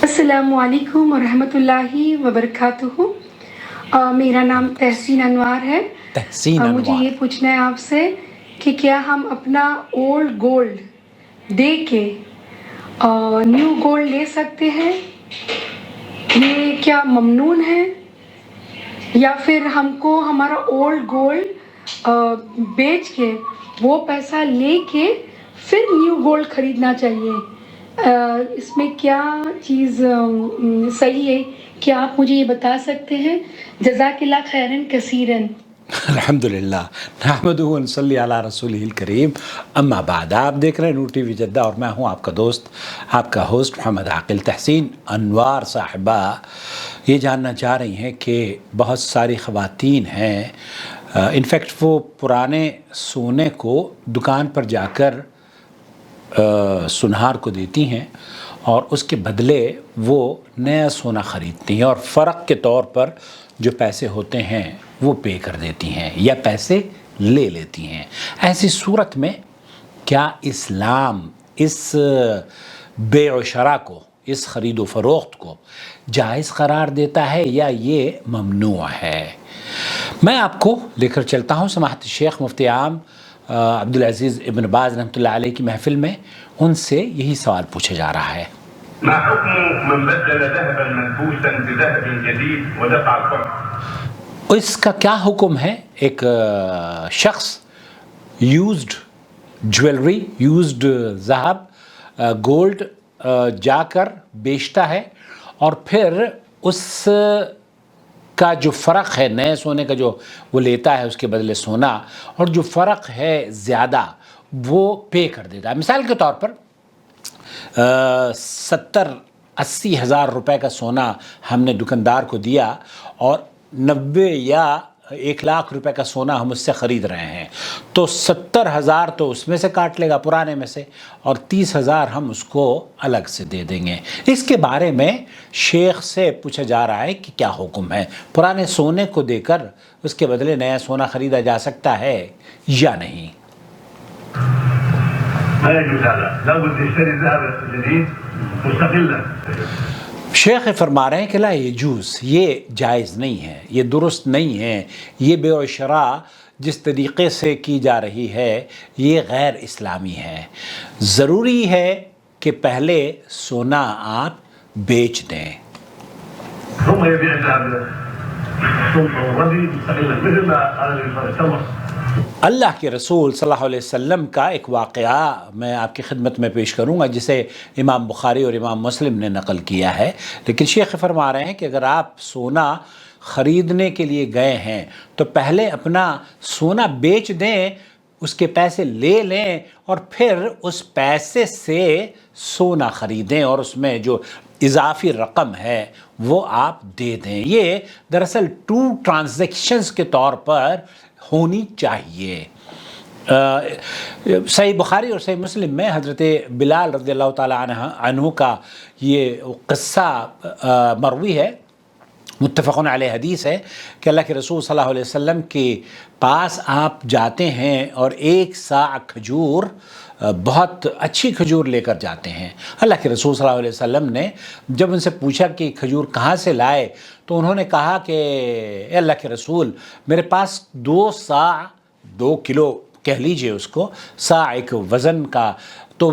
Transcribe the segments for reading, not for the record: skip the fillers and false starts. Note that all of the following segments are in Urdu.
السلام علیکم ورحمۃ اللہ وبرکاتہ۔ میرا نام تحسین انوار ہے۔ تحسین انوار، مجھے یہ پوچھنا ہے آپ سے کہ کیا ہم اپنا اولڈ گولڈ دے کے نیو گولڈ لے سکتے ہیں؟ یہ کیا ممنون ہے، یا پھر ہم کو ہمارا اولڈ گولڈ بیچ کے وہ پیسہ لے کے پھر نیو گولڈ خریدنا چاہیے؟ اس میں کیا چیز صحیح ہے؟ کیا آپ مجھے یہ بتا سکتے ہیں؟ جزاک اللہ خیرن کثیرن۔ الحمدللہ نحمدہ و نصلی علی رسولہ الکریم، اما بعد۔ آپ دیکھ رہے ہیں نور ٹی وی جدہ اور میں ہوں آپ کا دوست، آپ کا ہوسٹ محمد عاقل۔ تحسین انوار صاحبہ یہ جاننا چاہ رہی ہیں کہ بہت ساری خواتین ہیں، انفیکٹ وہ پرانے سونے کو دکان پر جا کر سنہار کو دیتی ہیں اور اس کے بدلے وہ نیا سونا خریدتی ہیں، اور فرق کے طور پر جو پیسے ہوتے ہیں وہ پے کر دیتی ہیں یا پیسے لے لیتی ہیں۔ ایسی صورت میں کیا اسلام اس بیع و شراء کو، اس خرید و فروخت کو جائز قرار دیتا ہے یا یہ ممنوع ہے؟ میں آپ کو لے کر چلتا ہوں سماحت الشیخ مفتی عام عبدالعزیز ابن باز رحمۃ اللہ علیہ کی محفل میں۔ ان سے یہی سوال پوچھا جا رہا ہے، ما حكم من بدل ذهبا منفوسا بذهب جديد ودفع الفرق؟ اس کا کیا حکم ہے؟ ایک شخص یوزڈ جویلری، یوزڈ ذہب، گولڈ جا کر بیچتا ہے اور پھر اس کا جو فرق ہے، نئے سونے کا جو وہ لیتا ہے اس کے بدلے سونا، اور جو فرق ہے زیادہ وہ پے کر دیتا ہے۔ مثال کے طور پر 70-80 ہزار روپے کا سونا ہم نے دکاندار کو دیا اور 90 یا 1 لاکھ روپے کا سونا ہم اس سے خرید رہے ہیں، تو 70 ہزار تو اس میں سے کاٹ لے گا پرانے میں سے، اور 30 ہزار ہم اس کو الگ سے دے دیں گے۔ اس کے بارے میں شیخ سے پوچھا جا رہا ہے کہ کیا حکم ہے؟ پرانے سونے کو دے کر اس کے بدلے نیا سونا خریدا جا سکتا ہے یا نہیں؟ ما يجوز هذا، لابد يشتري ذهب جديد مستقلا۔ شیخ فرما رہے ہیں کہ لا یجوز، یہ جائز نہیں ہے، یہ درست نہیں ہے، یہ بیع و شراء جس طریقے سے کی جا رہی ہے یہ غیر اسلامی ہے۔ ضروری ہے کہ پہلے سونا آپ بیچ دیں۔ ثم يبيع الذهب ثم الربي مستقلا مثل ما قال النبي صلى الله عليه وسلم۔ اللہ کے رسول صلی اللہ علیہ وسلم کا ایک واقعہ میں آپ کی خدمت میں پیش کروں گا جسے امام بخاری اور امام مسلم نے نقل کیا ہے، لیکن شیخ فرما رہے ہیں کہ اگر آپ سونا خریدنے کے لیے گئے ہیں تو پہلے اپنا سونا بیچ دیں، اس کے پیسے لے لیں اور پھر اس پیسے سے سونا خریدیں اور اس میں جو اضافی رقم ہے وہ آپ دے دیں۔ یہ دراصل 2 ٹرانزیکشنز کے طور پر ہونی چاہیے۔ صحیح بخاری اور صحیح مسلم میں حضرت بلال رضی اللہ تعالیٰ عنہ کا یہ قصہ مروی ہے، متفقن علیہ حدیث ہے کہ اللہ کے رسول صلی اللہ علیہ وسلم کے پاس آپ جاتے ہیں اور 1 صاع کھجور، بہت اچھی کھجور لے کر جاتے ہیں۔ اللہ کے رسول صلی اللہ علیہ وسلم نے جب ان سے پوچھا کہ کھجور کہاں سے لائے تو انہوں نے کہا کہ اے اللہ کے رسول، میرے پاس 2 صاع، 2 کلو کہہ لیجئے اس کو، صاع ایک وزن کا، تو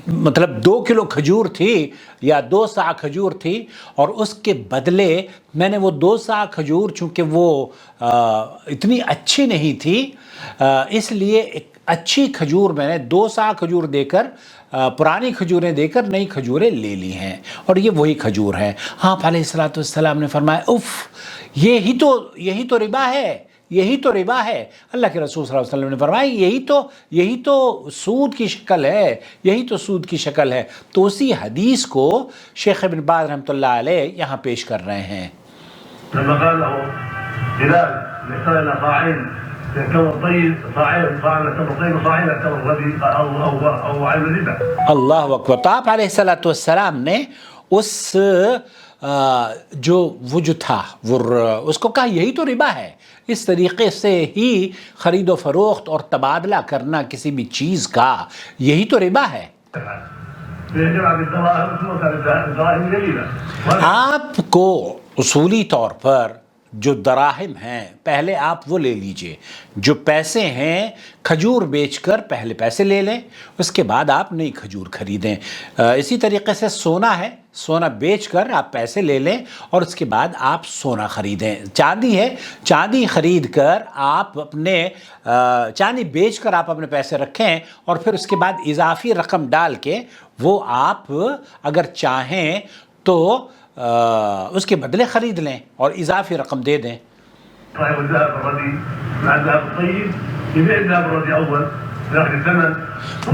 مطلب 2 کلو کھجور تھی یا 2 صاع کھجور تھی، اور اس کے بدلے میں نے وہ 2 صاع کھجور، چونکہ وہ اتنی اچھی نہیں تھی، اس لیے ایک اچھی کھجور میں نے 2 صاع کھجور دے کر، پرانی کھجوریں دے کر نئی کھجوریں لے لی ہیں، اور یہ وہی کھجور ہیں۔ آپ علیہ الصلوۃ والسلام نے فرمایا اف، یہی تو ربا ہے، یہی تو ربا ہے۔ اللہ کے رسول صلی اللہ علیہ وسلم نے فرمایا یہی تو سود کی شکل ہے، یہی تو سود کی شکل ہے۔ تو اسی حدیث کو شیخ ابن باز رحمۃ اللہ علیہ یہاں پیش کر رہے ہیں۔ لما قال له بلال لسان صاعين كما طيب صاعين صاعين كما طيب صاعين كما الذي او عين الربا۔ اللہ اکبر۔ تو آپ علیہ الصلوۃ والسلام نے اس جو تھا وہ اس کو کہا یہی تو ربا ہے۔ اس طریقے سے ہی خرید و فروخت اور تبادلہ کرنا کسی بھی چیز کا، یہی تو ربا ہے۔ جمع بالدراهم ثم كانت الدراهم قليله. آپ کو اصولی طور پر جو دراہم ہیں پہلے آپ وہ لے لیجئے، جو پیسے ہیں کھجور بیچ کر پہلے پیسے لے لیں، اس کے بعد آپ نئی کھجور خریدیں۔ اسی طریقے سے سونا ہے، سونا بیچ کر آپ پیسے لے لیں اور اس کے بعد آپ سونا خریدیں۔ چاندی ہے، چاندی خرید کر آپ اپنے چاندی بیچ کر آپ اپنے پیسے رکھیں اور پھر اس کے بعد اضافی رقم ڈال کے وہ آپ اگر چاہیں تو اس کے بدلے خرید لیں اور اضافی رقم دے دیں۔ صاحب الذهب الرديء مع الذهب الطيب يبيع الذهب الرديء اول ياخذ الثمن.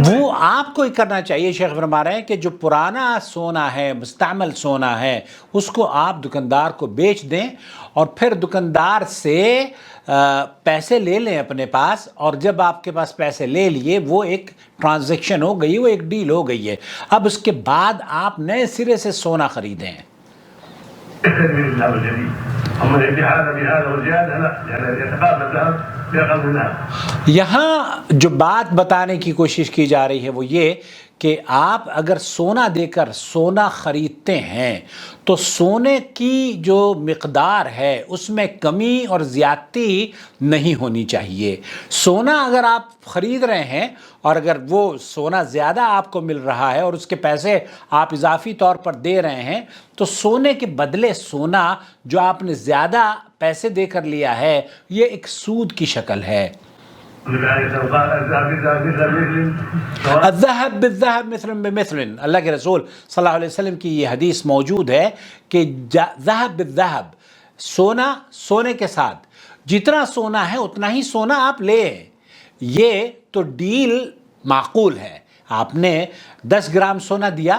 وہ آپ کو ہی کرنا چاہیے۔ شیخ فرما رہے ہیں کہ جو پرانا سونا ہے، مستعمل سونا ہے، اس کو آپ دکاندار کو بیچ دیں اور پھر دکاندار سے پیسے لے لیں اپنے پاس، اور جب آپ کے پاس پیسے لے لیے وہ ایک ٹرانزیکشن ہو گئی، وہ ایک ڈیل ہو گئی ہے۔ اب اس کے بعد آپ نئے سرے سے سونا خریدیں۔ يشتري من الذهب الجديد. اما الاتحاد بهذا والزياده لا، يعني يتقابل الذهب باقل من الذهب. یہاں جو بات بتانے کی کوشش کی جا رہی ہے وہ یہ کہ آپ اگر سونا دے کر سونا خریدتے ہیں تو سونے کی جو مقدار ہے اس میں کمی اور زیادتی نہیں ہونی چاہیے۔ سونا اگر آپ خرید رہے ہیں اور اگر وہ سونا زیادہ آپ کو مل رہا ہے اور اس کے پیسے آپ اضافی طور پر دے رہے ہیں تو سونے کے بدلے سونا جو آپ نے زیادہ پیسے دے کر لیا ہے یہ ایک سود کی شکل ہے۔ الذهب بالذهب مثل بمثل، اللہ کے رسول صلی اللہ علیہ وسلم کی یہ حدیث موجود ہے کہ ذهب بالذهب، سونا سونے کے ساتھ، جتنا سونا ہے اتنا ہی سونا آپ لے۔ یہ تو ڈیل معقول ہے۔ آپ نے 10 گرام سونا دیا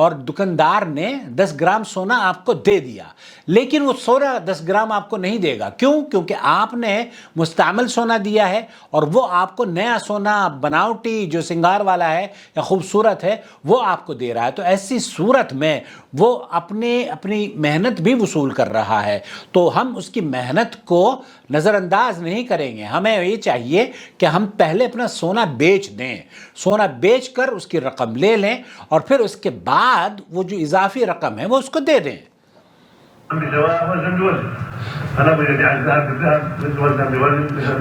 اور دکاندار نے 10 گرام سونا آپ کو دے دیا، لیکن وہ سونا 10 گرام آپ کو نہیں دے گا۔ کیوں؟ کیونکہ آپ نے مستعمل سونا دیا ہے اور وہ آپ کو نیا سونا بناوٹی جو سنگار والا ہے یا خوبصورت ہے وہ آپ کو دے رہا ہے۔ تو ایسی صورت میں وہ اپنی محنت بھی وصول کر رہا ہے، تو ہم اس کی محنت کو نظر انداز نہیں کریں گے۔ ہمیں یہ چاہیے کہ ہم پہلے اپنا سونا بیچ دیں، سونا بیچ کر اس کی رقم لے لیں اور پھر اس کے بعد وہ جو اضافی رقم ہے وہ اس کو دے دیں۔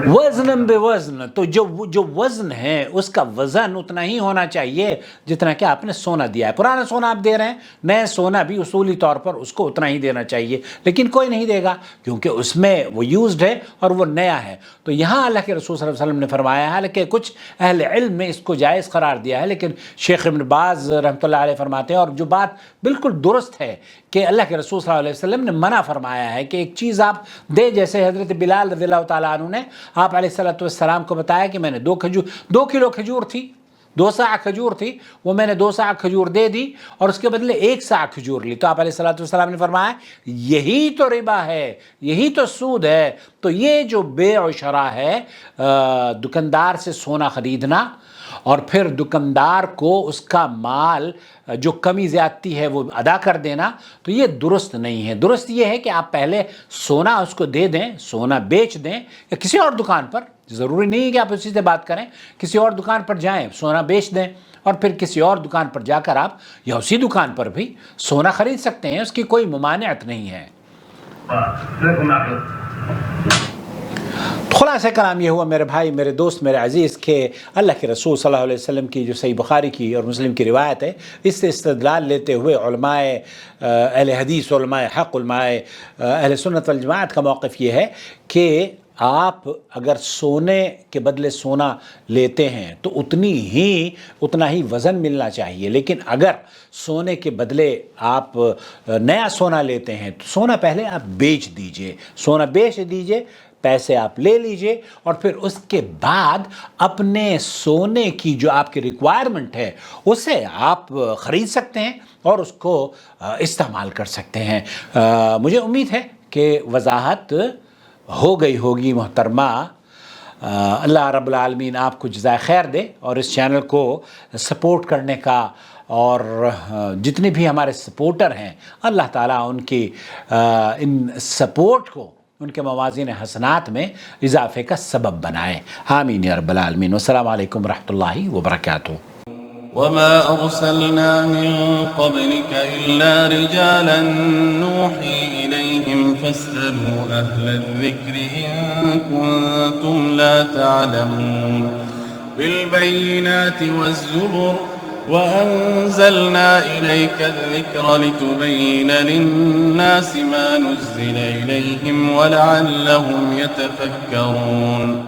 وزن بوزن، تو جو وزن ہے اس کا وزن اتنا ہی ہونا چاہیے جتنا کہ آپ نے سونا دیا ہے۔ پرانا سونا آپ دے رہے ہیں، نئے سونا بھی اصولی طور پر اس کو اتنا ہی دینا چاہیے، لیکن کوئی نہیں دے گا کیونکہ اس میں وہ یوزڈ ہے اور وہ نیا ہے۔ تو یہاں اللہ کے رسول صلی اللہ علیہ وسلم نے فرمایا ہے، حالانکہ کچھ اہل علم نے اس کو جائز قرار دیا ہے، لیکن شیخ ابن باز رحمۃ اللہ علیہ فرماتے ہیں اور جو بات بالکل درست ہے کہ اللہ کے رسول صلی اللہ علیہ وسلم نے منع فرمایا ہے کہ ایک چیز آپ دے، جیسے حضرت بلال رضی اللہ تعالیٰ عنہ نے آپ علیہ السلام کو بتایا کہ میں نے 2 کلو کھجور تھی، 2 صاع کھجور تھی، وہ میں نے 2 صاع کھجور دے دی اور اس کے بدلے 1 صاع کھجور لی، تو آپ علیہ السلام نے فرمایا یہی تو ربا ہے، یہی تو سود ہے۔ تو یہ جو بیع و شرع ہے، دکاندار سے سونا خریدنا اور پھر دکاندار کو اس کا مال جو کمی زیادتی ہے وہ ادا کر دینا، تو یہ درست نہیں ہے۔ درست یہ ہے کہ آپ پہلے سونا اس کو دے دیں، سونا بیچ دیں، یا کسی اور دکان پر، ضروری نہیں ہے کہ آپ اسی سے بات کریں، کسی اور دکان پر جائیں، سونا بیچ دیں اور پھر کسی اور دکان پر جا کر آپ یا اسی دکان پر بھی سونا خرید سکتے ہیں، اس کی کوئی ممانعت نہیں ہے۔ خلاصہ کلام یہ ہوا میرے بھائی، میرے دوست، میرے عزیز، کہ اللہ کے رسول صلی اللہ علیہ وسلم کی جو صحیح بخاری کی اور مسلم کی روایت ہے، اس سے استدلال لیتے ہوئے علماء اہل حدیث، علماء حق، علماء اہل سنت والجماعت کا موقف یہ ہے کہ آپ اگر سونے کے بدلے سونا لیتے ہیں تو اتنا ہی وزن ملنا چاہیے، لیکن اگر سونے کے بدلے آپ نیا سونا لیتے ہیں تو سونا پہلے آپ بیچ دیجئے، سونا بیچ دیجئے، پیسے آپ لے لیجئے اور پھر اس کے بعد اپنے سونے کی جو آپ کی ریکوائرمنٹ ہے اسے آپ خرید سکتے ہیں اور اس کو استعمال کر سکتے ہیں۔ مجھے امید ہے کہ وضاحت ہو گئی ہوگی محترمہ۔ اللہ رب العالمین آپ کو جزائے خیر دے اور اس چینل کو سپورٹ کرنے کا، اور جتنے بھی ہمارے سپورٹر ہیں اللہ تعالیٰ ان کی ان سپورٹ کو ان کے موازین حسنات میں اضافے کا سبب بنائے۔ آمین یا رب العالمین۔ والسلام علیکم ورحمۃ اللہ وبرکاتہ۔ وما أرسلنا من قبلك إلا رجالا نوحي إليهم فاسألوا أهل الذكر إن كنتم لا تعلمون بالبينات والزبر وأنزلنا إليك الذكر لتبين للناس ما نزل إليهم ولعلهم يتفكرون